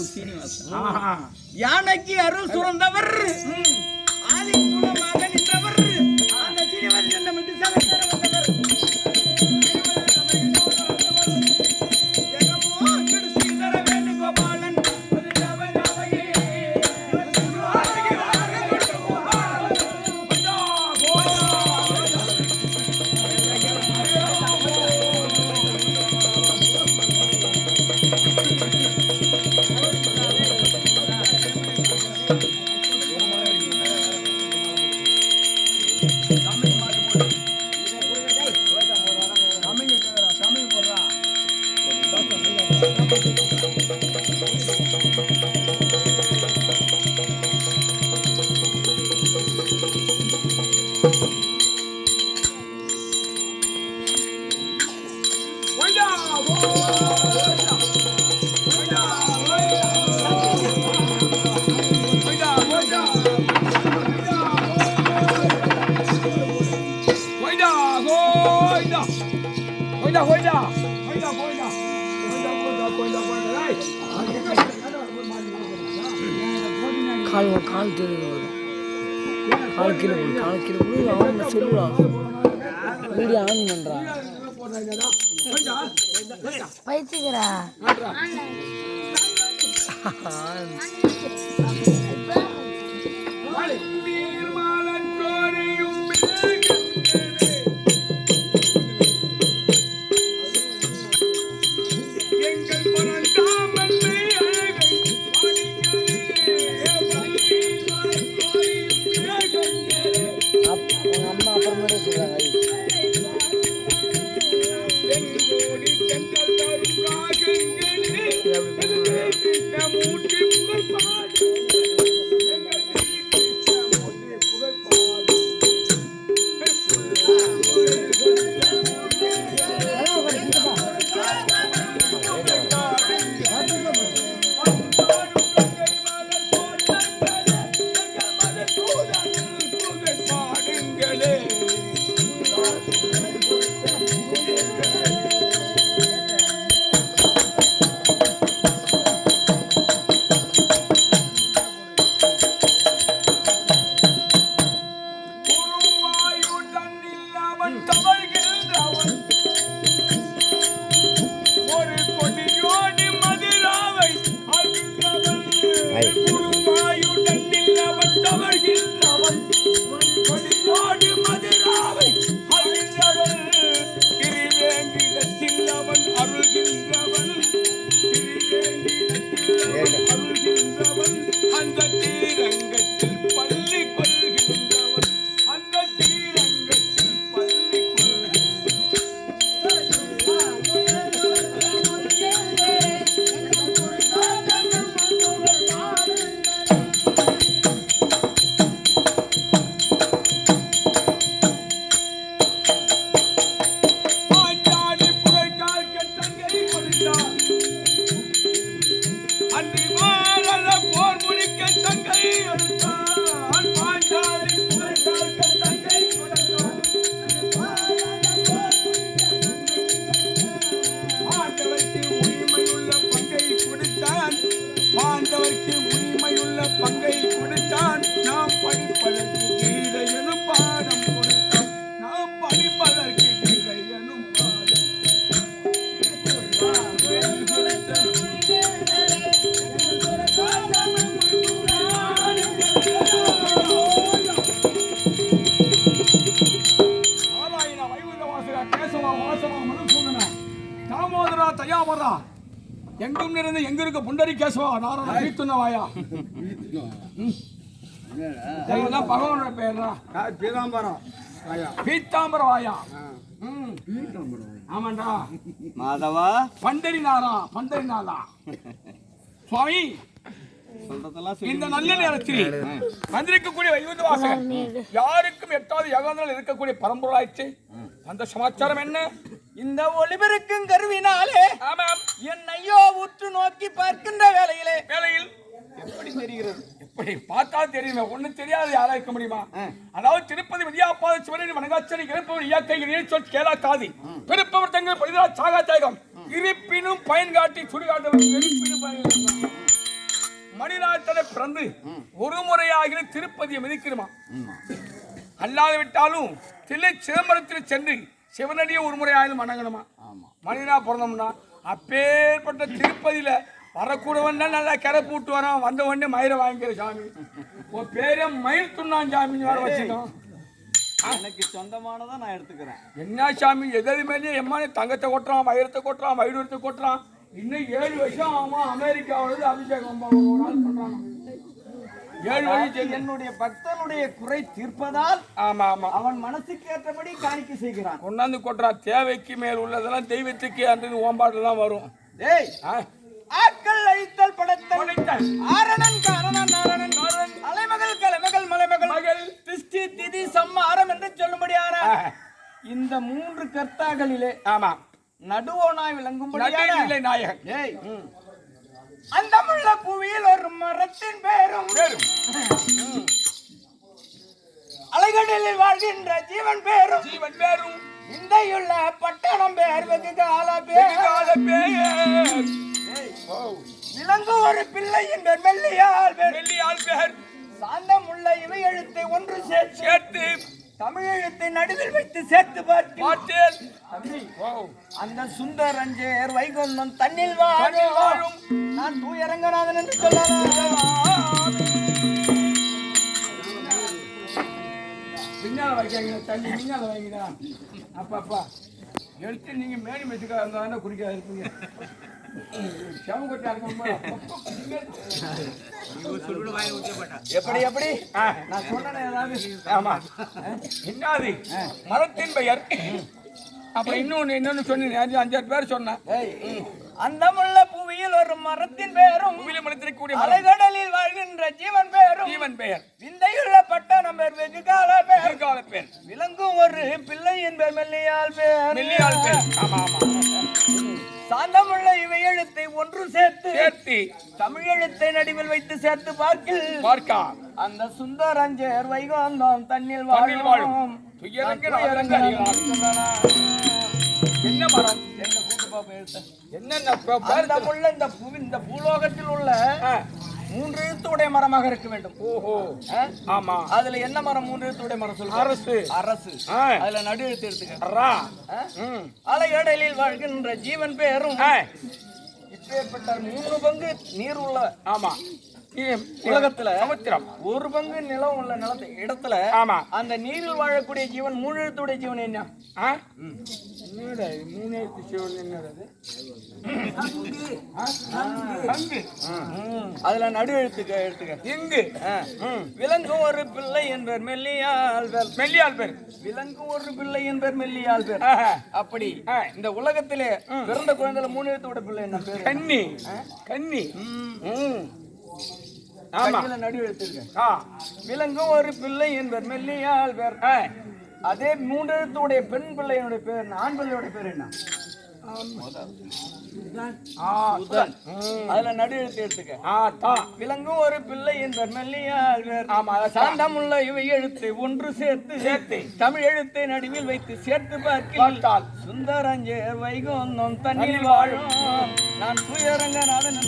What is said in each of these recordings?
சீனிவாசன் யானைக்கு அருள் சுரந்தவர் ஆதி குலமாக நின்றவர் அந்த சீனிவாசன் என்ன விட்டு சகோதரர் வந்தவர் கால் கிலோ அவன் சொல்லுவா வீடியோ ஆன் பண்றா பைத்தியக்கிறா எங்கும் நிறைந்த எங்க இருக்க புண்டரி கேசவா நாராயண பீத்துனவாயா பகவானோட பேர்னா பீத்தாம்பரம் வாயா ஆமாண்டா மாதவா பண்டரிநாதா சுவாமி இந்த நல்ல நேரத்தில் வந்திருக்கக்கூடிய வைகுந்த வாசகர் யாருக்கும் எட்டாவது யகாந்தங்கள் இருக்கக்கூடிய பரம்பொருளாயிற்று அந்த சமாச்சாரம் என்ன? இந்த ஒளிபெருக்கும் கருவினாலே என்னையோ உற்று நோக்கி பார்க்கின்ற வேளையில் எப்படி தெரிகிறது? எப்படி பார்த்தால் தெரியுமே, ஒண்ணும் தெரியாது யாரா இருக்க முடியுமா? அதாவது திருப்பதி வித்யாபாத சிவனின் வணங்காச்சனை இறப்பவர் இயற்கை சொல் கேளா காதி திருப்பவர் தங்கள் பரிதா சாகாத்தாயகம் இருப்பினும் பயன் காட்டி சுடுகாட்டவர் இருப்பினும் பயன் மணிநாட்டனை பிறந்து ஒரு முறையாக திருப்பதியை மிதிக்கிறமா அல்லாது விட்டாலும் தில்லை சிதம்பரத்தில் சென்று சிவனடியை ஒரு முறையாவது வணங்கணுமா மனிதனா பிறந்தோம்னா அப்பேற்பட்ட திருப்பதியில வரக்கூடவன் நல்லா கரை பூட்டு வரான் வந்த உடனே மயிரை வாங்கிக்கிற சாமி உன் பேரே மயில் துண்ணான் சாமின்னு வேற வச்சுக்கோம் எனக்கு சொந்தமானதா நான் எடுத்துக்கிறேன் என்ன சாமி எது மேலேயே எம்மானே தங்கத்தை கொட்டுறான் வைரத்தை கொட்டுறான் வைடூரத்தை கொட்டுறான் இன்னும் 7 வருஷம் ஆமா அமெரிக்காவிலிருந்து அபிஷேகம் பண்றான் 7 வருஷம் என்னுடைய பக்தனுடைய குறை தீர்ப்பதால் ஆமா ஆமா அவன் மனசுக்கு ஏற்றபடி காணிக்கை செய்கிறான் கொண்டாந்து கொட்டுறான் தேவைக்கு மேல் உள்ளதெல்லாம் தெய்வத்துக்கு அன்று ஓம்பாட்டு தான் வரும் டேய் ஆட்கள் அழித்தல் படைத்தல் ஆரணன் காரணன் நாரணன் அலைமகள் கலைமகள் மலைமகள் மகள் திஷ்டி திதி சம்மாரம் என்று சொல்லும்படியான இந்த 3 கர்த்தாக்களிலே ஆமா நடுவோனாய் விளங்கும்படியான நாயகன் டேய் அந்த முள்ள புவியில் ஒரு மரத்தின் பேரும் அலைகடலில் வாழ்கின்ற ஜீவன் பேரும் இந்தையுள்ள பட்டணம் பேர் வெகு கால பேர் விலங்கு ஒரு பிள்ளை என்ற மெல்லியால் பேர் சாந்தம் உள்ள இவை எழுத்தை ஒன்று சேர்த்து தமிழ் எழுத்தை நடுவில் வைத்து சேர்த்து பார்த்தேன் அந்த சுந்தரஞ்சேர் வைகுந்தம் தண்ணில் வாழும் நான் தூயரங்கநாதன் என்று சொல்லலாம் பின்னால வைக்காங்க தண்ணி பின்னால வைங்கடா அப்பா எடுத்து நீங்க மேடி மெச்சுக்கா இருந்தா குடிக்காத இருப்பீங்க எப்படி எப்படி நான் சொன்னேன் ஆமா என்னது மரத்தின் பெயர் அப்புறம் இன்னொன்னு சொன்னேன் 5-6 பேர் சொன்னேன் அந்த முள்ள புவியில் ஒரு மரத்தின் பேரும் அலைகடலில் வாழ்கின்ற ஜீவன் பெயர் விந்தையுள்ள பட்டணம் பேர் வெகு கால பேர் விலங்கும் ஒரு பிள்ளை என்பர் மெல்லியால் பேர் சாந்தமுள்ள இவை எழுத்தை ஒன்று சேர்த்து தமிழ் எழுத்தை நடுவில் வைத்து சேர்த்து பார்க்க அந்த சுந்தரஞ்சேர் வைகுந்தம் தண்ணில் வாழும் என்ன மரம் என்ன கூட்டு பாப்பா எழுத்த என்னென்ன இந்த பூலோகத்தில் உள்ள 3 எழுத்துடைய மரமாக இருக்க வேண்டும். ஓஹோ ஆமா. அதுல என்ன மரம் 3 எழுத்துடைய மரம் சொல்லுங்க? அரசு. அதுல நடு எழுத்து எடுத்துக்க. அலைகடலில் வாழ்கின்ற ஜீவன் பேரும் இப்பேற்பட்ட 3 பங்கு நீர் உள்ள ஆமா உலகத்துல சமுத்திரம் 1 பங்கு நிலம் உள்ள நிலத்தை இடத்துல ஆமா அந்த நீரில் வாழக்கூடிய ஜீவன் 3 எழுத்துடைய ஜீவன் என்ன? 3 எழுத்து ஜீவன் என்னது? அதுல நடு எடுத்துக்க இங்கு விலங்கும் ஒரு பிள்ளை என்பர் மெல்லியால் பேர் விலங்கும் ஒரு பிள்ளை என்பர் மெல்லியால் பேர். அப்படி இந்த உலகத்திலே பிறந்த குழந்தைல 3 எழுத்தோட பிள்ளை என்ன பேர்? கன்னி. நடு எடுத்துக்க. விலங்கும் ஒரு பிள்ளை என்பர் மெல்லியால் பேர். அதே 3 எழுத்துடைய பெண் பிள்ளையுடைய பேர் ஆண் பிள்ளையோட பேர் என்ன? அதுல நடு எழுத்து எடுத்துக்க. விலங்கும் ஒரு பிள்ளை என்பர் மெல்லியால் பேர். சாந்தமுள்ள இவை எழுத்து ஒன்று சேர்த்து தமிழ் எழுத்தை நடுவில் வைத்து சேர்த்து பார்த்தால் சுந்தரஞ்சேர் வைகுந்தம் தண்ணில் வாழும் நான் தூயரங்கநாதன்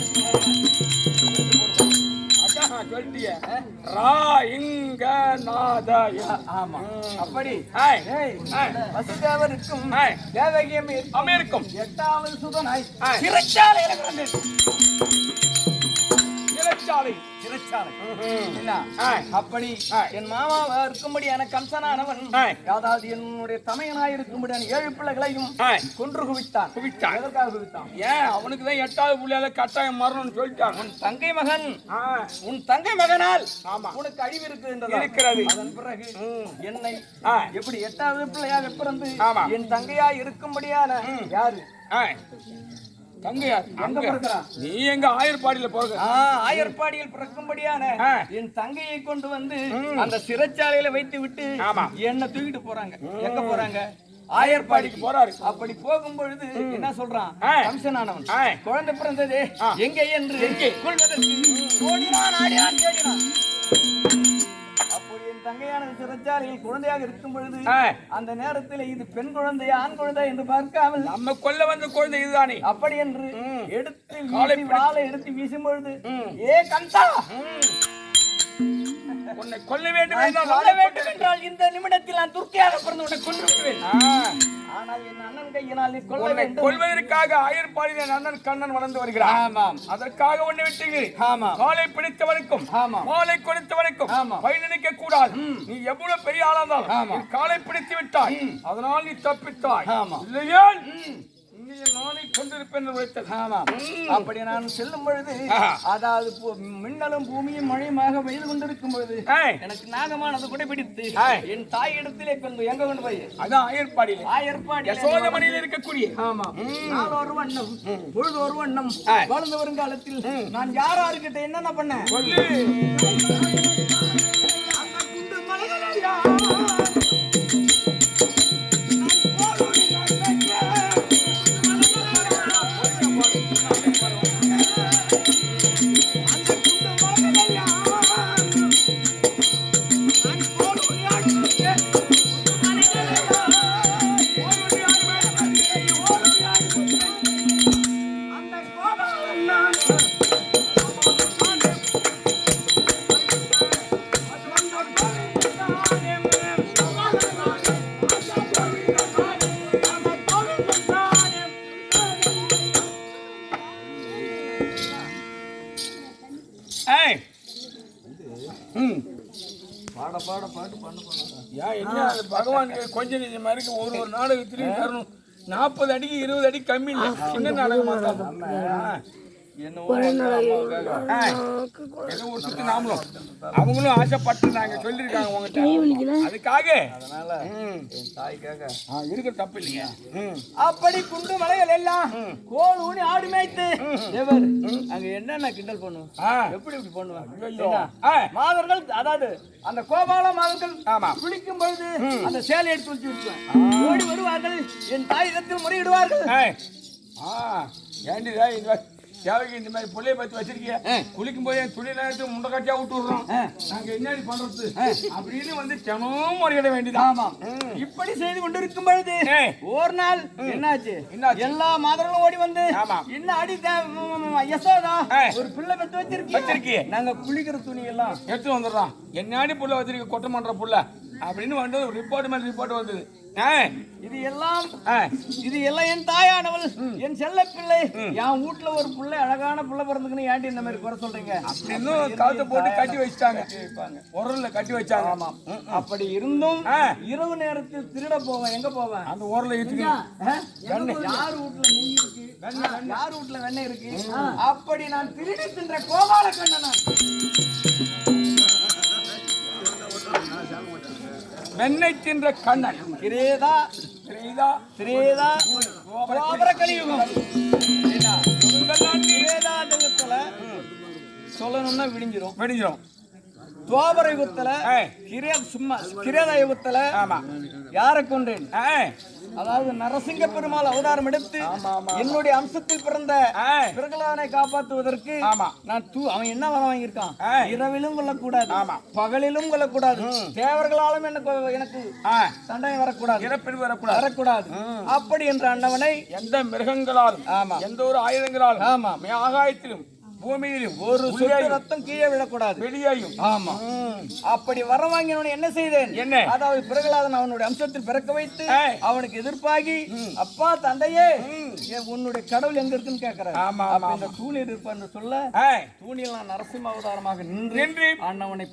அப்படி வசுதேவருக்கும் தேவகியும் 8வது சுதனாய் சிறைச்சாலையில அப்படி என் மாமாவா இருக்கும்படியான கம்சனானவன் அதாவது என்னுடைய தமையனாய் இருக்கும்படியான 7 பிள்ளைகளையும் கொன்று குவித்தான். எதற்காக குவித்தான்? ஏன் அவனுக்குதான் 8வது புள்ளியால கட்டாயம் மரணம்னு சொல்லிட்டான். உன் தங்கை மகனால் உனக்கு அழிவு இருக்கிறது. அதன் பிறகு என்னை எப்படி 8வது பிள்ளையாக பிறந்து என் தங்கையா இருக்கும்படியான யாரு தங்கையார் அங்க பிறக்கிறான். நீ எங்க ஆயர்பாடியில பிறகு ஆயர்பாடியில் பிறக்கும்படியான என் தங்கையை கொண்டு வந்து அந்த சிறைச்சாலையில வைத்து விட்டு என்ன தூக்கிட்டு போறாங்க. எங்க போறாங்க? ஆயர்பாடிக்கு போறாரு. அப்படி போகும் பொழுது என்ன சொல்றான் கம்சனானவன், குழந்தை பிறந்தது எங்கே என்று கொள்வதற்கு ஓடினான், ஆடினான், தேடினான். அப்படி என் தங்கையானது சிறைச்சாலையில் குழந்தையாக இருக்கும் பொழுது அந்த நேரத்தில் இது பெண் குழந்தை ஆண் குழந்தை என்று பார்க்காமல் நம்ம கொல்ல வந்த குழந்தை இதுதானே அப்படி என்று எடுத்து வாளை எடுத்து வீசும் பொழுது ஏ கந்தா உன்னை கொல்ல வேண்டும் என்றால் இந்த நிமிடத்தில் நான் துர்க்கையாக பிறந்து உன்னை கொன்று விடுவேன். ஆனால் என் அண்ணன் கையினால் கொல்ல வேண்டும். கொல்வதற்காக ஆயர்பாடியில் அண்ணன் கண்ணன் வளர்ந்து வருகிறார். ஆமாம், அதற்காக உன்னை விட்டு காலை பிடித்தவனுக்கும் மாலை கொடுத்தவனுக்கும் பயனிக்க கூடாது. நீ எவ்வளவு பெரிய ஆளா இருந்தாலும் காலை பிடித்து விட்டாய், அதனால் நீ தப்பித்தாய். இல்லையா நானே கொண்டிருப்பேன். அப்படி நான் செல்லும் பொழுது அதாவது மின்னலும் பூமியும் மழையுமாக பெய்து கொண்டிருக்கும் பொழுது எனக்கு நாகமானது கூட பிடித்து என் தாய் இடத்திலே கொண்டு எங்க கொண்டு போய் அதான் ஆயர்பாடியில் ஆயர்பாடியில் இருக்கக்கூடிய நான் ஒரு வண்ணம் பொழுது ஒரு வண்ணம் வளர்ந்து வருங்காலத்தில் நான் யாராருக்கிட்ட என்னென்ன பண்ணேன் பகவான் கொஞ்சம் நிஜமா இருக்கு. ஒரு நாடகத்திலையும் தரணும் 40 அடிக்கு 20 அடி கம்மி இல்லை. சின்ன நாடகமா அவங்களும் ஆசைப்பட்டு நாங்க சொல்லிருக்காங்க உங்ககிட்ட. அதுக்காக இருக்க தப்பு இல்லையா? அப்படி குண்டு மலைகள் எல்லாம் கோல் ஊனி ஆடு மேய்த்து அங்க என்னென்ன கிண்டல் பண்ணுவோம், எப்படி இப்படி பண்ணுவாங்க மாதர்கள். அதாவது அந்த கோபால மாதர்கள் குளிக்கும் பொழுது அந்த சேலை எடுத்து வச்சு விட்டுருவேன். ஓடி வருவார்கள், என் தாய் இடத்தில் முறையிடுவார்கள். ஏண்டிதா தேவைக்கு இந்த மாதிரி பிள்ளைய பத்தி வச்சிருக்கிய, குளிக்கும் போது துணி நேரத்துக்கு முண்டை கட்டியா விட்டு விடுறோம், நாங்க என்ன பண்றது அப்படின்னு வந்து தினமும் முறையிட வேண்டியது. ஆமா, இப்படி செய்து கொண்டிருக்கும் பொழுது ஒரு நாள் என்னாச்சு, எல்லா மாதர்களும் ஓடி வந்து என்ன அடி யசோதா ஒரு பிள்ளை பெற்று வச்சிருக்கீங்க, நாங்க குளிக்கிற துணி எல்லாம் எடுத்து வந்துடுறோம், என்னாடி புள்ள வச்சிருக்க கொட்டை பண்ற புள்ள அப்படின்னு வந்து ரிப்போர்ட் மேல ரிப்போர்ட் வந்தது. இது எல்லாம் என் தாயானவள், என் செல்ல பிள்ளை, என் வீட்டுல ஒரு பிள்ளை அழகான பிள்ளை பிறந்துக்குன்னு ஏன்டி இந்த மாதிரி குறை சொல்றீங்க அப்படின்னு கழுத்தை போட்டு கட்டி வச்சுட்டாங்க, உரல்ல கட்டி வச்சாங்க. ஆமா, அப்படி இருந்தும் இரவு நேரத்தில் திருட போவேன். எங்க போவேன்? அந்த உரல்ல இருக்கு. யார் வீட்டுல நெய் இருக்கு, யார் வீட்டுல வெண்ணெய் இருக்கு, அப்படி நான் திருடி தின்ற கோபால கண்ணன். வெண்ணெய் தின்ற கண்ணன் கிரேதா திரேதா திரேதா துவாபர கலியுகம். கிரேதாயுகத்துல சொல்லணும்னா விடிஞ்சிரும். துவாபர யுகத்துல கிரேதா யுகத்துல யாரை கொண்டேன்? அதாவது நரசிங்க பெருமாள் அவதாரம் எடுத்து என்னுடைய அம்சத்தில் பிறந்த பிரகலாதனை காப்பாற்றுவதற்கு நான் அவன் என்ன வர வாங்கியிருக்கான், இரவிலும் கொள்ளக்கூடாது, பகலிலும் கொள்ளக்கூடாது, தேவர்களாலும் எனக்கு சண்டை வரக்கூடாது. அப்படி என்ற அண்ணவனை எந்த மிருகங்களாலும் எந்த ஒரு ஆயுதங்களாலும் ஆகாயத்திலும் பூமியிலும் ஒரு சொட்டு ரத்தம் கீழே விடக்கூடாது, வெளியேயும். ஆமா, அப்படி வர வாங்கினவனை என்ன செய்தேன்? என்ன? அதாவது பிரகலாதன் அவனுடைய அம்சத்தில் பிறக்க வைத்து அவனுக்கு எதிர்ப்பாகி, அப்பா தந்தையே உன்னுடைய கடவுள் எங்க இருக்குன்னு கேட்கிறார். இந்த தூணில் இருப்பான்னு சொல்ல தூணில் நான் நரசிம்ம அவதாரமாக நின்று ஆண்டவனை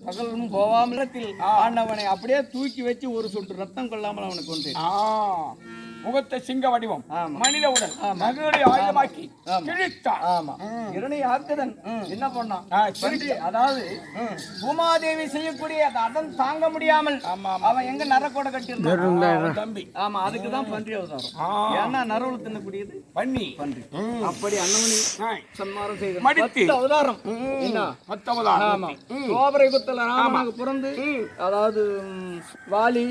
பகலும் போவாமல் இடத்தில் ஆண்டவனை அப்படியே தூக்கி வச்சு ஒரு சொட்டு ரத்தம் கொள்ளாமல் அவனுக்கு கொண்டு முகத்தை சிங்க வடிவம் மனித உடல் மகளுடைய ஆயுதமாக்கி கிழித்தான். ஆமா, இரண்டை ஆக்குதன் என்ன பண்ணான்? அதாவது பூமாதேவி செய்யக்கூடிய அதன் தாங்க முடியாமல் அவன் எங்க நரக்கோடை கட்டியிருந்தான் தம்பி. ஆமா, அதுக்குதான் பன்றி அவதாரம். ஏன்னா நரவுல தின்னக்கூடியது பன்றி. அப்படி அண்ணவனி சன்மாரம் செய்த மடித்து அவதாரம். என்ன 10 அவதாரம்? ஆமா, துவாபர யுகத்துல ராமனாக பிறந்து அதாவது வாலி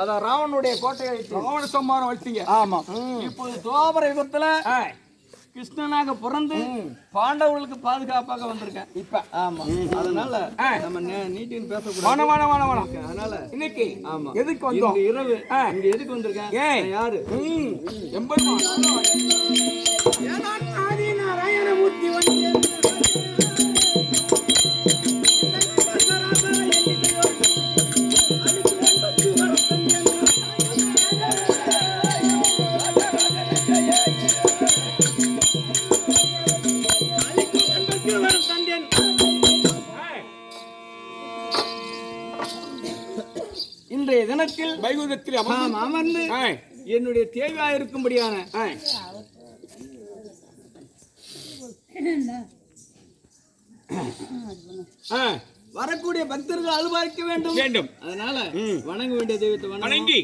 அதான் ராவனுடைய கோட்டையை ராவண சம்மாரம் வச்சு. ஆமா, இப்போது துவாபர யுகத்துல கிருஷ்ணனாக பிறந்து பாண்டவர்களுக்கு பாதுகாப்பாக வந்திருக்கேன் இப்ப. ஆமா, அதனால நம்ம நீட்டின்னு பேசக்கூடாது. அதனால இன்னைக்கு ஆமா எதுக்கு வந்தோம்? இந்த இரவு இங்க எதுக்கு வந்திருக்கேன்? நான் யாரு? எம்பெருமான் நாராயணமூர்த்தி வந்து இன்றைய தினத்தில் வைகுந்தத்தில் அமர்ந்து என்னுடைய தேவையாக இருக்கும்படியான வரக்கூடிய பக்தர்கள் அலுபாய்க்க வேண்டும். அதனால வணங்க வேண்டிய தெய்வத்தை வணங்கி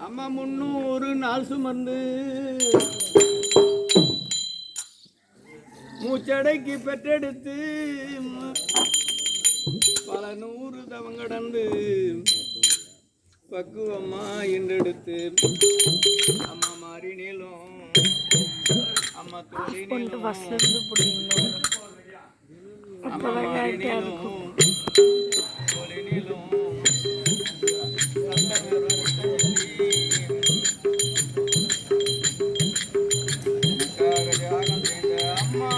அம்மா 300 நாள் சுமந்து மூச்சடைக்கு பெற்றெடுத்து பல 100 தவம் கடந்து பக்குவம்மா என்றெடுத்து அம்மா மாறி நீளும் அம்மா தோழி நீளும் அம்மா மாறி நீளும் தோழி நீளும் அம்மா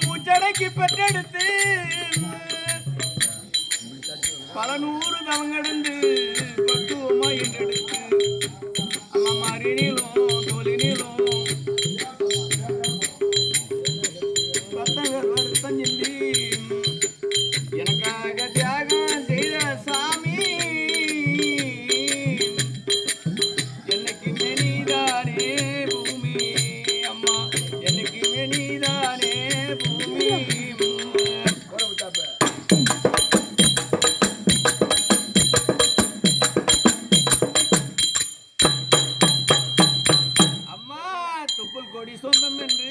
மூச்சடைக்கு பெற்றெடுத்து பல 100 தவங்கடந்து பக்குவமா என்றெடுத்து அம்மா மாறி நீளும் தோழி நீளும் பத்தவர் வருத்தம் சிந்தி எனக்காக தியாகம் செய்த சாமி என்னைக்கு மெனிதானே பூமி அம்மா என்னைக்கு மெனிதானே பூமி. அம்மா தொப்புள் கொடி சொந்தம் என்று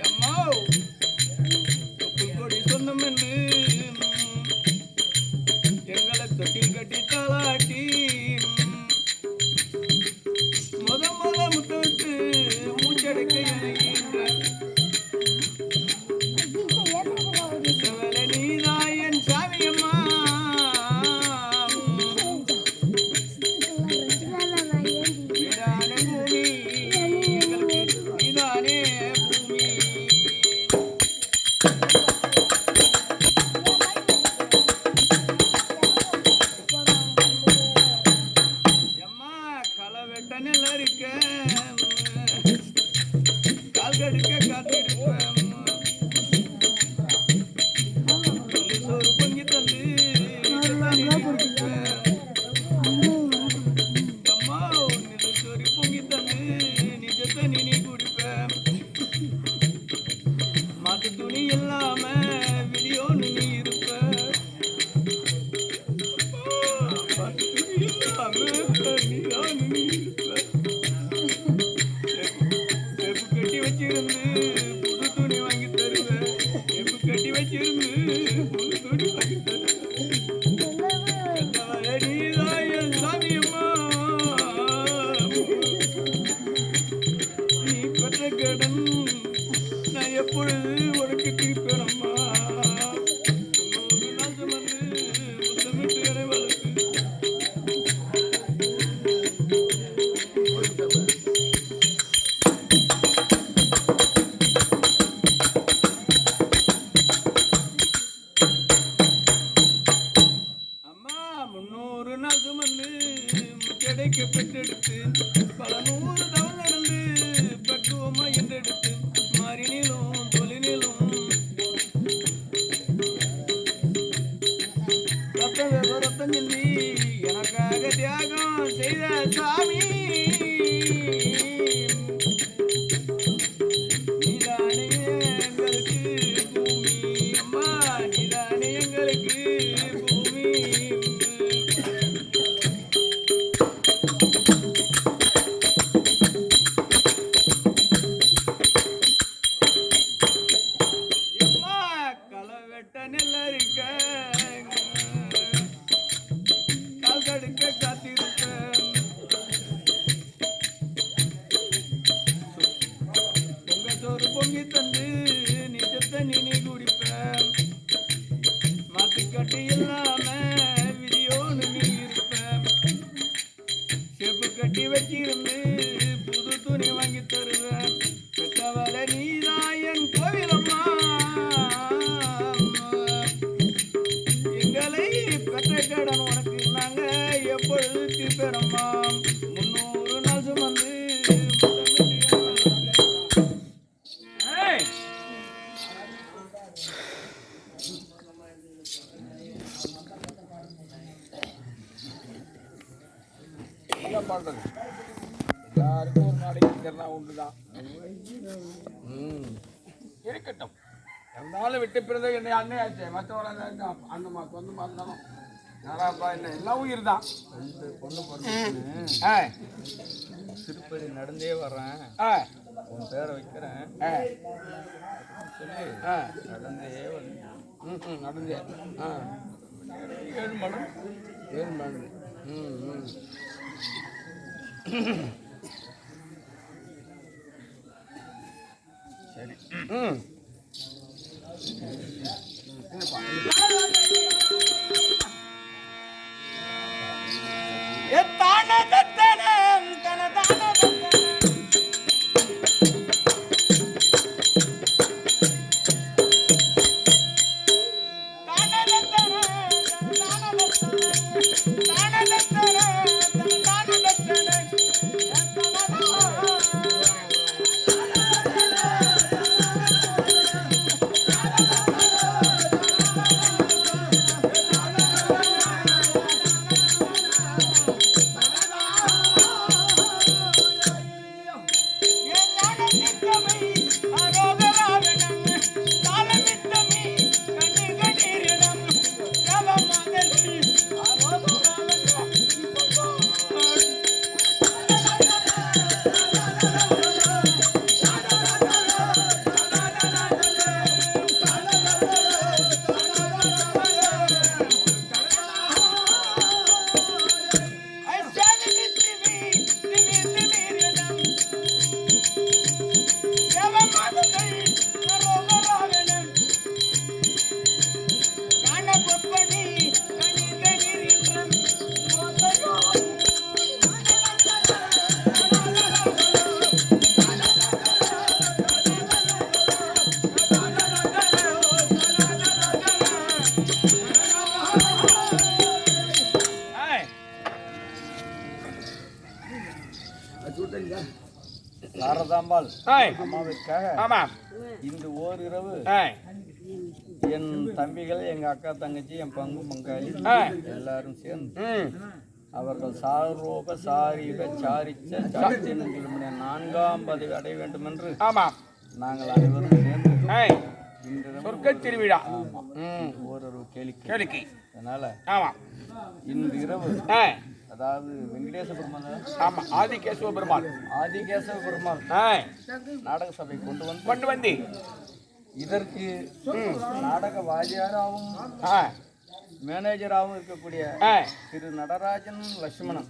அம்மா தொப்புள் கொடி சொந்தம் என்று எங்களை தொட்டில் கட்டி தாளாட்டி முத முத்த விட்டு மூச்சடைக்க இணைகின்ற நீதாயன் சாமி அம்மா நீதானே பூமி எங்களுக்கு நீதானே பூமி. அம்மா களை வெட்ட நெல் இருக்க கால் கடுக்க காத்திருப்பேன் சோறு பொங்கி தந்து அம்மா நெல் சோறு பொங்கி தந்து நிஜத்தை நீ குடிப்பேன் மாட்டு துணி இல்லாம விதியோன்னு நீ இருப்ப மாட்டு துணி இல்லாம நீதான் நீ இருப்ப செப்பு கட்டி வச்சிருந்து புது துணி வாங்கி தருவேன் செப்பு கட்டி வச்சிருந்து புது துணி வாங்கி தருவேன் நீதாயன் சாமி அம்மா நீ பெற்ற கடன் நான் எப்பொழுது உனக்கு தீர்ப்பேன் அம்மா. 100 நாள் சுமந்து முத்தமிட்டு என்னை வளர்த்து அம்மா 300 நாள் சுமந்து நிஜ தண்ணி நீ குடிப்ப மாத்துக்கட்டு இல்லாம விதியோன்னு நீ இருப்ப செப்பு கட்டி வச்சிருந்து புது துணி வாங்கி தருவேன் பெற்றவள நீதான் என் கோவிலம்மா எங்களை பெற்ற கடன் உனக்கு நாங்க எப்பொழுது தீர்ப்பேனம்மா 300 நாள் சுமந்து என்ன பண்றது? எல்லாருக்கும் ஒரு நாளைக்கு திறனா உண்டுதான். இருக்கட்டும். இருந்தாலும் விட்டு பிறந்த என்னை அண்ணன் ஆச்சு. மற்றவரை அண்ணமா சொந்தமா இருந்தாலும் யாராப்பா என்ன எல்லாம் உயிர் தான். பொண்ணு திருப்பதி நடந்தே வர்றேன் உன் பேரை வைக்கிறேன் சொல்லி நடந்தே வந்து நடந்தே 7 மடம் 7 மடம் சரி சாரதாம்பாள் அம்மாவிற்காக இந்த ஓரிரவு என் தம்பிகள் எங்க அக்கா தங்கச்சி என் பங்கு பங்காளி எல்லாரும் சேர்ந்து அவர்கள் சாரூப சாரீப சாரிச்ச சாட்சியங்கள் 4ஆம் பதவி அடைய வேண்டும் என்று நாங்கள் அனைவரும் சேர்ந்து சொர்க்க திருவிழா ஓரொரு கேளிக்கை அதனால இன்று இரவு அதாவது வெங்கடேச பெருமாள் ஆதிகேசவ பெருமாள் நாடக சபை கொண்டு வந்து இதற்கு நாடக வாத்தியாராகவும் மேனேஜராகவும் இருக்கக்கூடிய திரு நடராஜன் லட்சுமணன்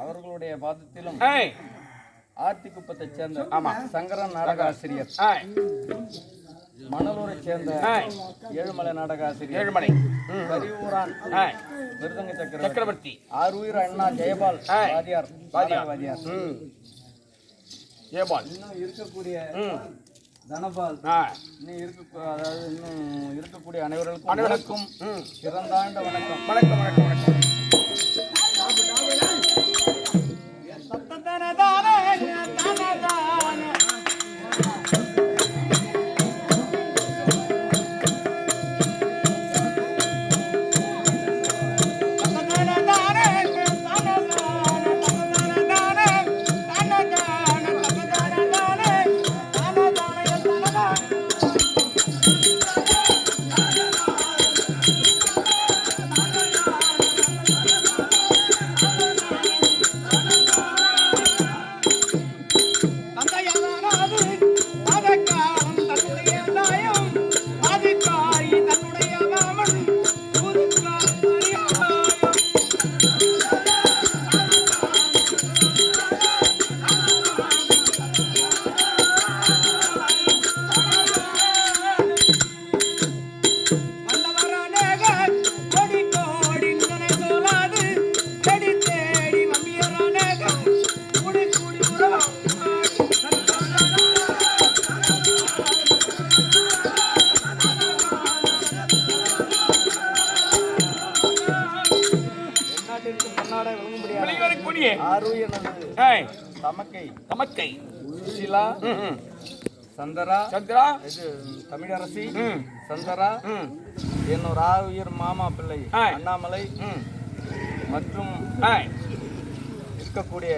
அவர்களுடைய பாதத்திலும் ஆர்த்தி குப்பத்தை சேர்ந்த சங்கரன் நாடக ஆசிரியர் மணலூரை சேர்ந்த ஏழுமலை நாடக ஆசிரியர் ஏழுமலை கரியூரான் மிருதங்க சக்கரவர்த்தி ஆரூர் அண்ணா ஜெயபால் வாத்தியார் ஜெயபால் இன்னும் இருக்கக்கூடிய தனபால் இன்னும் இருக்கக்கூடிய அனைவருக்கும் சிறந்தாண்ட வணக்கம் வணக்கம் வணக்கம் வணக்கம் தமக்கை தமக்கை சுஷிலா சந்தரா சந்திரா இது தமிழரசி சந்தரா என்னொரு ஆவுயிர் மாமா பிள்ளை அண்ணாமலை மற்றும் இருக்கக்கூடிய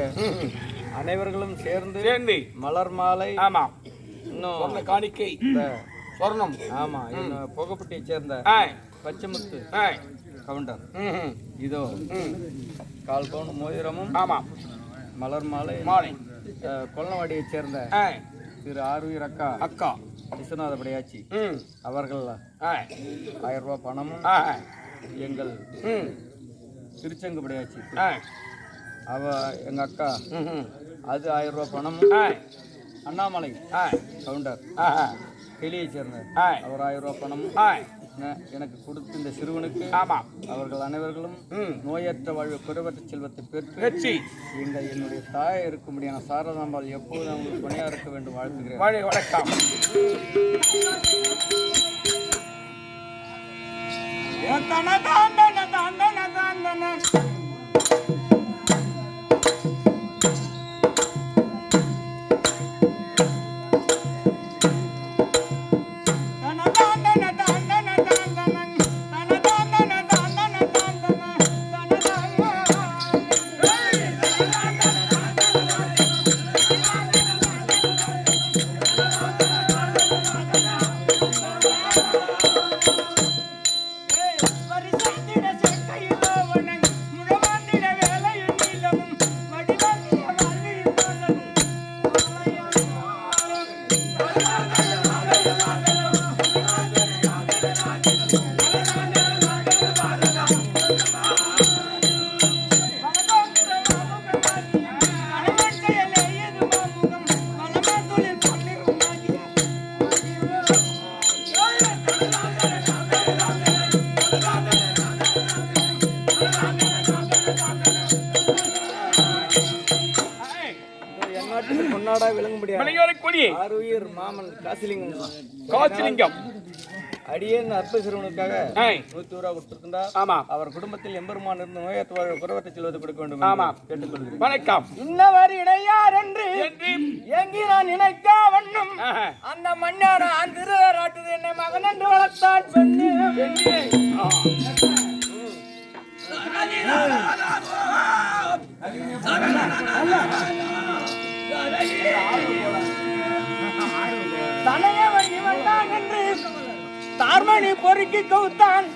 அனைவர்களும் சேர்ந்து மலர் மாலை ஆமா இன்னும் காணிக்கை சொர்ணம் ஆமா இன்னும் புகப்பட்டியை சேர்ந்த பச்சைமுத்து கவுண்டர் இதோ கால் பவுன் மோதிரமும் ஆமா மலர் மாலை மாலை கொல்லவாடியை சேர்ந்த திரு ஆறுயிர் அக்கா விஸ்வநாத படையாச்சி அவர்கள் 1000 ரூபாய் பணமும் எங்கள் திருச்செங்கு படையாச்சி எங்க அக்கா அது 1000 ரூபாய் பணமும் அண்ணாமலை கவுண்டர் கிளியை சேர்ந்த அவர் 1000 ரூபாய் பணமும் எனக்கு கொடுத்து இந்த சிறுவனுக்கு அவர்கள் அனைவர்களும் நோயற்ற வாழ்வு குறைவற்ற செல்வத்தை பெற்று என்னுடைய தாயை இருக்கும்படியான சாரதாம்பால் எப்போதும் அவங்களுக்கு துணையா இருக்க வேண்டும் வாழ்த்துகிறேன். வணக்கம். ஆறுயிர் மாமன் காசிலிங்கம் அடியேன் அற்ப சிறுவனுக்காக 100 ரூபாய் கொடுத்திருந்தார். அவர் குடும்பத்தில் எம்பெருமான் இருந்து நோயற்ற குறைவற்ற செல்வத்தை கொடுக்க வேண்டும் கேட்டுக்கொள்கிறேன். வணக்கம். இன்னவர் இடையார் என்று எங்கி நான் நினைக்க வண்ணம் அந்த மன்னார் திருராட்டுது என்னை மகன் என்று வளர்த்தான் பெண்ணே. தனையவன் வந்தான் என்று தார்மணி பொறுக்கி கவுத்தான்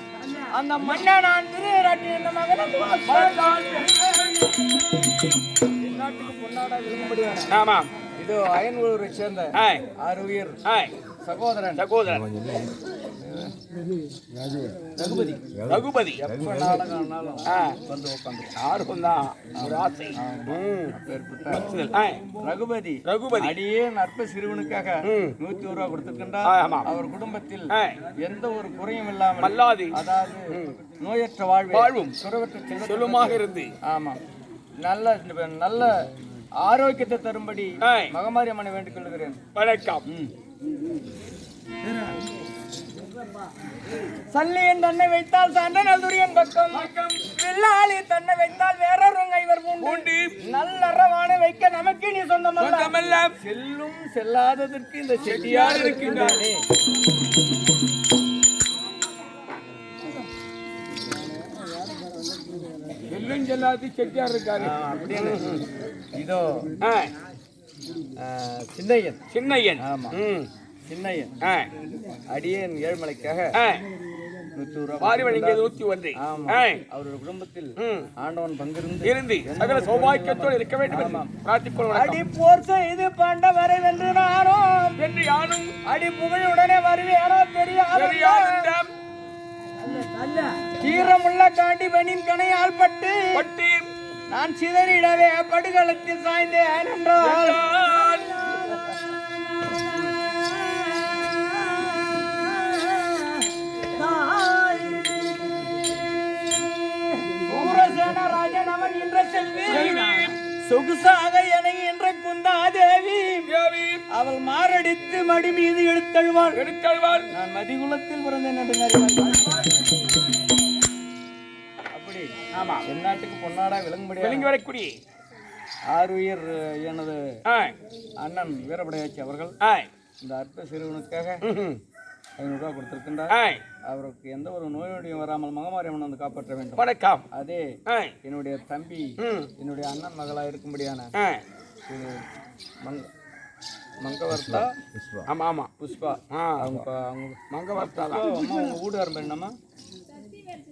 அந்த மன்னன் திருராட்டி என்ற மகன் நாட்டுக்கு பொன்னாடா விரும்பும்படியான இதோ அயன்வூரை சேர்ந்த ஆறுயிர் சகோதரன் ரகுபதி எப்ப நாடகம்னாலும் வந்து உட்காந்து யாருக்கும் தான் ஒரு ஆசை. ரகுபதி அடியே நற்ப சிறுவனுக்காக 101 ரூபாய் கொடுத்திருக்கின்றார். அவர் குடும்பத்தில் எந்த ஒரு குறையும் இல்லாமல் அதாவது நோயற்ற வாழ்வும் குறைவற்ற செல்வமாக இருந்து நல்ல ஆரோக்கியத்தை தரும்படி மகமாரி அம்மனை வேண்டிக் கொள்கிறேன். வணக்கம். சல்லியன் தன்னை வைத்தால் சண்டனல் துரியன் பக்கம் வில்லாளி தன்னை வைத்தால் வேறொரு இவர் உண்டு. நல்லறவான வைக்க நமக்கு நீ சொந்தமல்ல. செல்லும் செல்லாததற்கு இந்த செடியார் இருக்கின்றானே. செல்லும் செல்லாது செட்டியார் இருக்காரு அப்படின்னு இதோ சின்னையன் ஆமா சின்னையன் அடியேன் ஏழ்மலைக்காக 100 ரூபாய் வாரி வழங்கியது 101. அவருடைய குடும்பத்தில் ஆண்டவன் பங்கிருந்து சகல சௌபாக்கியத்தோடு இருக்க வேண்டும் பிரார்த்திப்போம். அடி போர் செய்து பாண்டவரை வென்று நானும் என்று யானும் அடி புகழுடனே வருவேனோ தெரியாது. தீரமுள்ள காண்டி பெண்ணின் கணையால் பட்டு நான் சிதறிடவே படுகளத்தில் சாய்ந்தேன் என்றால் ராஜன் அவன் என்ற செல்வி சொகுசாக என என்ற குந்தாதேவி அவள் மாரடித்து மடி மீது எடுத்தழுவாள். நான் மதிகுலத்தில் பிறந்தேன் என்று அப்படி எந்நாட்டுக்கு பொன்னாடா விளங்கி வரக்கூடிய ஆருயிர் எனது ஆ அண்ணன் வீரபடையாச்சி அவர்கள் ஆ இந்த அற்ப சிறுவனுக்காக ம் 500 ரூபாய் கொடுத்திருக்கின்றார். ஆ அவருக்கு எந்த ஒரு நோய் நொடியும் வராமல் மகமாரியம்மன் வந்து காப்பாற்ற வேண்டும். வணக்கம் அதே ஆ என்னுடைய தம்பி ம் என்னுடைய அண்ணன் மகளா இருக்கும்படியான ஆ திரு மங்கவர்த்தா ஆமா ஆமா புஷ்பா ஆ அவங்க அவங்க மங்கவர்த்தா அம்மா உங்க வீட்டுக்காரன் பேர் என்னம்மா?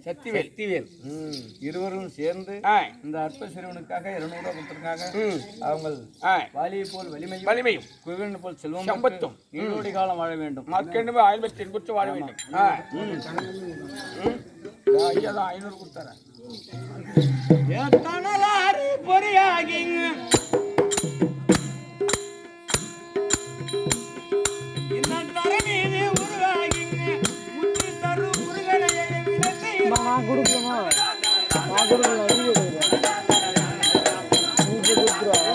சக்திவேல் சக்திவேல். இருவரும் சேர்ந்து ஆ இந்த அற்ப சிறுவனுக்காக 200 ரூபாய் கொடுத்திருக்காங்க. ம் அவங்க ஆ வாலியை போல் வலிமையும் வலிமையும் குகன் போல் செல்வம் சம்பத்தும் நீடோடி காலம் வாழ வேண்டும். மார்க்கெண்டுமே 1000 கொடுத்து வாழ வேண்டும் ஆ ஐயா தான் 500 கொடுத்தாரேன் தனலாறு பொறியாகிங்க இந்த தர மீது உருவாகிங்க முத்தி தரும் முருகனையை விடத்தை நான் கொடுக்கணுமா நான் கொடுக்கல வீடியோ கொடுக்குறேன்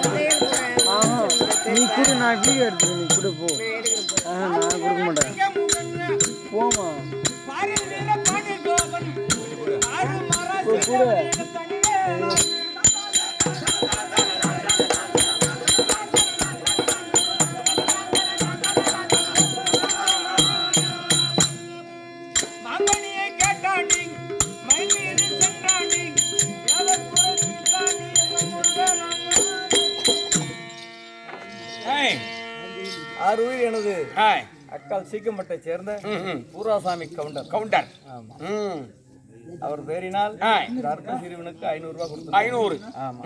ஆஹா நீ கொடு நான் வீடியோ எடுத்துக்கிறேன் நீ கொடு போ நான் கொடுக்க மாட்டேன் போமா பாரில் பாடி கோபன் ஆறு மரா கொடு மாங்கனியை கேட்டாண்டி மயிலீடு சென்றாண்டி ஆறுயிர் எனது ஆ அக்கால் சீக்கம்பட்டை சேர்ந்த ம் பூராசாமி கவுண்டர். கவுண்டர் ஆமா ம் அவர் பேரினால் ஆ இந்த அற்ப சிறுவனுக்கு 500 ரூபாய் கொடுத்தார். 500 ஆமா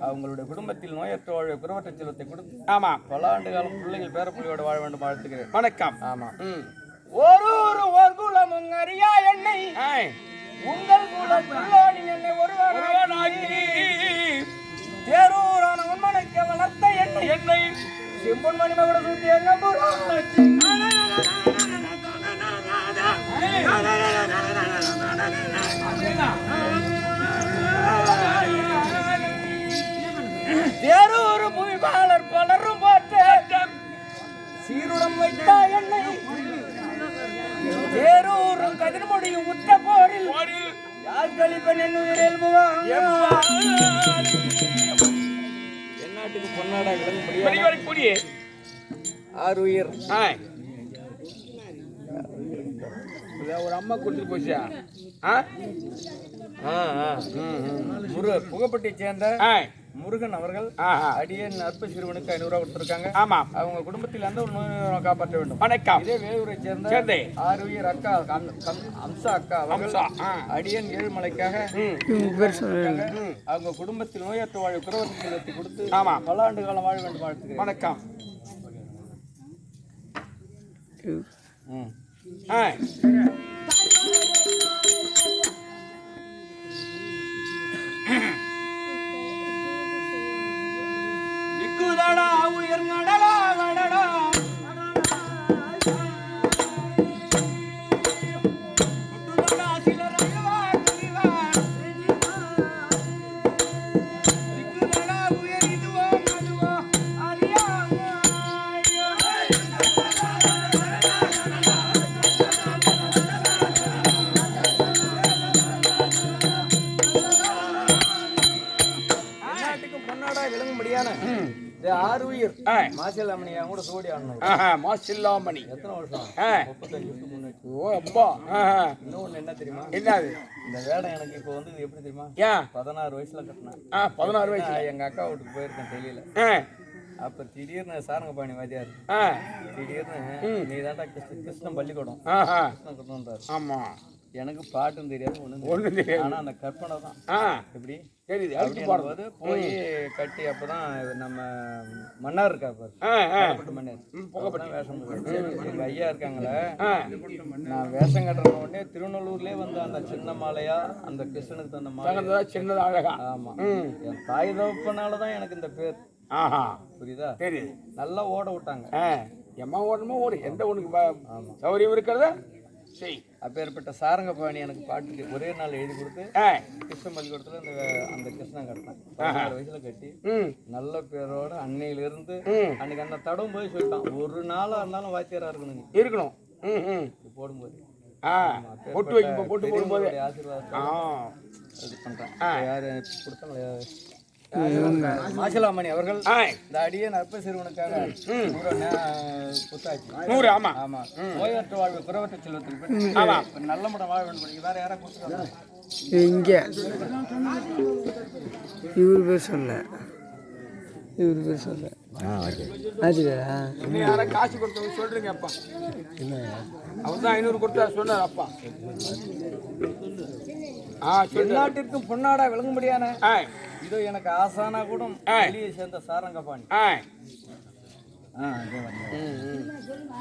அவங்களுடைய குடும்பத்தில் நோயற்ற வாழ்வை குறைவற்ற செல்வத்தை கொடுத்து ஆமா பல ஆண்டு காலம் பிள்ளைகள் பேரப்பிள்ளையோட வாழ வேண்டும் வாழ்த்துக்கிறேன். வணக்கம் ஆமா ம் ஒரு குலமும் அறியா என்னை ஆ உங்கள் குலத்துள்ளோனி என்னை ஒருவனாகி தேரூரான உண்மனைக்கு வளர்த்த என்னை என்னை செம்பொன் மணிமகட சூட்டி எங்க தேரூர் புவிபாலர் பலரும் போற்ற சீருடம் வைத்தா என்னை தேரூரும் கதிர்மொழியும் உற்ற போரில் போரில் யார் கழிப்பன் என்னுயிரில் எந்நாட்டுக்கு பொன்னாடா விளங்க முடியாது வெளிவரக்கூடிய ஆறுயிர் ஆ ஒரு அம்மா கொடுத்துட்டு போச்சா ஆ புகப்பட்டியை சேர்ந்த ஆ முருகன் அவர்கள் ஆஹா அடியன் அற்ப சிறுவனுக்கு 500 ரூபாய் கொடுத்திருக்காங்க. ஆமா அவங்க குடும்பத்தில் அந்த ஒரு நோய் காப்பாற்ற வேண்டும். வணக்கம் இதே வேலூரை சேர்ந்த சேர்ந்தே ஆறுயிர் அக்கா அம்சா அக்கா அவர்கள் அம்சா ஆ அடியன் ஏழுமலைக்காக அவங்க குடும்பத்தில் நோயற்ற வாழ்வு குறைவற்ற செல்வத்தை கொடுத்து ஆமா பல ஆண்டு காலம் வாழ வேண்டும் வாழ்த்துக்கிறேன். வணக்கம் ஆ விக்குதடா உயர் நடலா வடடா குட்டுதடா சிலர் அழுவார் புரிவார் விக்குதடா உயர் இதுவோ மதுவோ அறியாமோ நாட்டுக்கும் பொன்னாடா விளங்கும்படியான இந்த ஆறுயிர் மாசியல் அம்மனியா கூட சோடி ஆடணும். ஆஹா மாசில்லாமணி எத்தனை வருஷம்? ஆ 35 வருஷத்துக்கு முன்னாடி. ஓ அப்பா ஆஹா இன்னொன்னு என்ன தெரியுமா? என்னது இந்த வேடம் எனக்கு இப்போ வந்து எப்படி தெரியுமா? ஏன் 16 வயசுல கட்டினேன். 16 வயசுல எங்க அக்கா வீட்டுக்கு போயிருக்கேன் டெல்லியில. அப்ப திடீர்னு சாரங்கபாணி வாத்தியார் திடீர்னு நீ தாண்டா கிருஷ்ணன் பள்ளிக்கூடம் கிருஷ்ணன் கொண்டு வந்தாரு. ஆமா எனக்கு பாட்டும் தெரியாது ஒண்ணும் தெரியாது. ஆனா அந்த கற்பனை தான் எப்படி தெரியுது போது போய் கட்டி அப்பதான் நம்ம மன்னார் இருக்கா பாரு மன்னர் புகப்பட்டு வேஷம் எங்க ஐயா இருக்காங்களே நான் வேஷம் கட்டுற உடனே திருநெல்லூர்லயே வந்து அந்த சின்ன மாலையா அந்த கிருஷ்ணனுக்கு தந்த மாலை சின்னது அழகா. ஆமா என் தாய் தகப்பனாலதான் எனக்கு இந்த பேர். ஆஹா புரியுதா? தெரியுது. நல்லா ஓட விட்டாங்க. எம்மா ஓடணுமோ ஓடு எந்த உனக்கு சௌகரியம் இருக்கிறத சரி. அப்பேற்பட்ட சாரங்கபாணி எனக்கு பாட்டுக்கு ஒரே நாள் எழுதி கொடுத்து கிருஷ்ண பள்ளிக்கூடத்துல அந்த கிருஷ்ணன் கட்டினேன். 16 வயசுல கட்டி நல்ல பேரோட அன்னையிலிருந்து அன்னைக்கு அந்த தடவும் போய் சொல்லிட்டான், ஒரு நாளா இருந்தாலும் வாத்தியாரா இருக்கணும் போடும்போது பொட்டு வைக்கும் போட்டு போடும்போது ஆசீர்வாதம் இது பண்றேன். யாரு கொடுத்தாங்க இவங்க மாசிலாமணி அவர்கள் ஆ, இந்த அடியே நற்ப சிறுவனுக்காக புத்தாச்சு 100 ஆமா ஆமா நோயற்ற வாழ்வு குறைவற்ற செல்வத்தில் ஆமா நல்ல முறை வாழ வேண்டும் வேற யாரா கொடுத்துருக்காங்க இங்க இவர் பேர் சொல்ல ஆச்சுடா இன்னும் யாரா காசு கொடுத்தவங்க சொல்றீங்க அப்பா அவர் தான் 500 கொடுத்தா சொன்னார் அப்பா நாட்டிற்கும் பொன்னாடா விளங்கும்படியான ஆ இதோ எனக்கு ஆசானா கூட வெளியே சேர்ந்த சாரங்கபாணி ஆ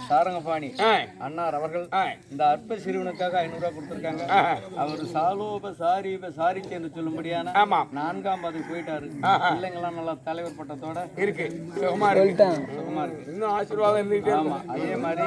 சாரங்கபாணி ஆ அன்னார் அவர்கள் ஆ இந்த அற்ப சிறுவனுக்காக 500 ரூபாய் கொடுத்திருக்காங்க ஆ அவர் சாரி என்று சொல்லும்படியான ஆமா 4ஆம் பதவி போயிட்டாரு பிள்ளைங்களாம் நல்லா தலைவர் பட்டத்தோட இருக்கு சுகமா இருக்கு சுகமா இருக்கு இன்னும் ஆசீர்வாதம் இருந்துகிட்டே ஆமா அதே மாதிரி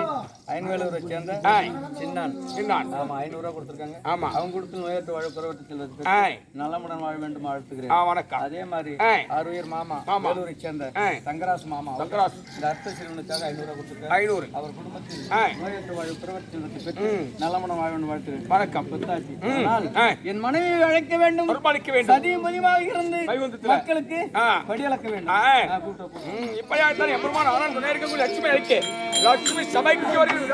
ஐன்வேலூரை சேர்ந்த ஆ சின்னான் சின்னான் ஆமா 500 ரூபாய் கொடுத்திருக்காங்க ஆமா அவங்க கொடுத்து நோயற்ற வாழ குறைவற்ற செல்வத்துக்கு ஆ நலமுடன் வாழ வேண்டும் ஆ வாழ்த்துக்கிறேன் வணக்கம் அதே மாதிரி ஆ ஆறுயிர் மாமா மாமா. வேலூரை சேர்ந்த ஆ தங்கராசு மாமா அவர் தங்கராசு. இந்த அற்ப சிறுவனுக்காக 500 ரூபாய் கொடுத்திருக்காங்க 500 அவர் குடும்பத்தில் ஆ நோயற்ற வாழ குறைவற்ற செல்வத்தை பெற்று நலமுடன் வாழ வேண்டும் வாழ்த்துக்கிறேன் வணக்கம் புத்தாட்சி ம். ஆனால் ஆ. என் மனைவியை அழைக்க வேண்டும் பொறுப்பளிக்க வேண்டும் சதியும் பதிவாக இருந்து வைகுந்தத்துல. மக்களுக்கு ஆ. படியளக்க வேண்டும் ஆ. கூப்பிட்டு இப்படியா இருந்தாலும் எம்பெருமான் ஆனந்த நேருக்கு லட்சுமி அழைக்க லட்சுமி சபைக்கு வருகிறது